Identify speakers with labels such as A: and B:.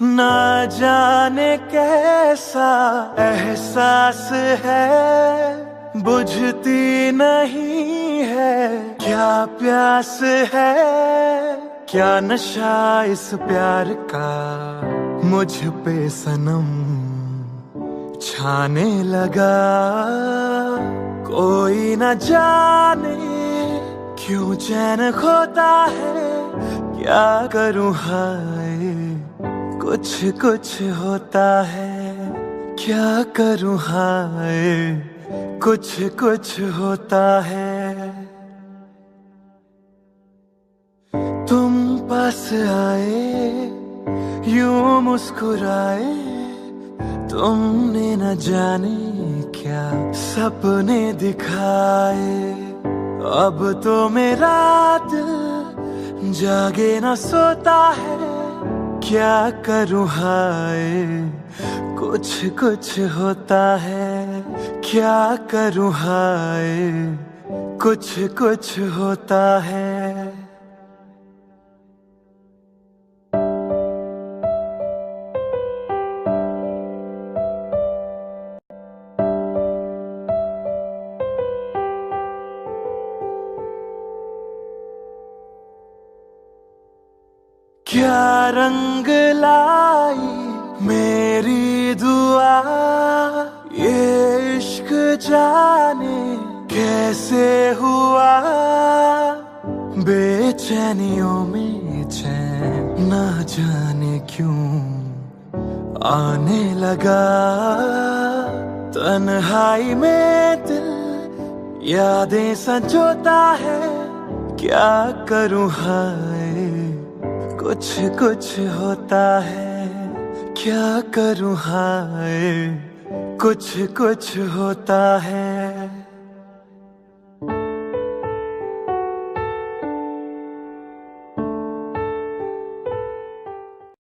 A: ना जाने कैसा एहसास है, बुझती नहीं है क्या प्यास है, क्या नशा इस प्यार का मुझ पे सनम छाने लगा। कोई न जाने क्यों चैन खोता है, क्या करूं हाय कुछ कुछ होता है, क्या करूं हाय कुछ कुछ होता है। तुम पास आए यूं मुस्कुराए, तुमने न जाने क्या सपने दिखाए। अब तो मेरा दिल जागे न सोता है, क्या करूं हाय कुछ कुछ होता है, क्या करूं हाय कुछ कुछ होता है। क्या रंग लाई मेरी दुआ, ये इश्क जाने कैसे हुआ। बेचैनियों में चैन ना जाने क्यों आने लगा। तन्हाई में दिल यादें संजोता है, क्या करूं हाय कुछ कुछ होता है, क्या करूं हाय कुछ कुछ होता है।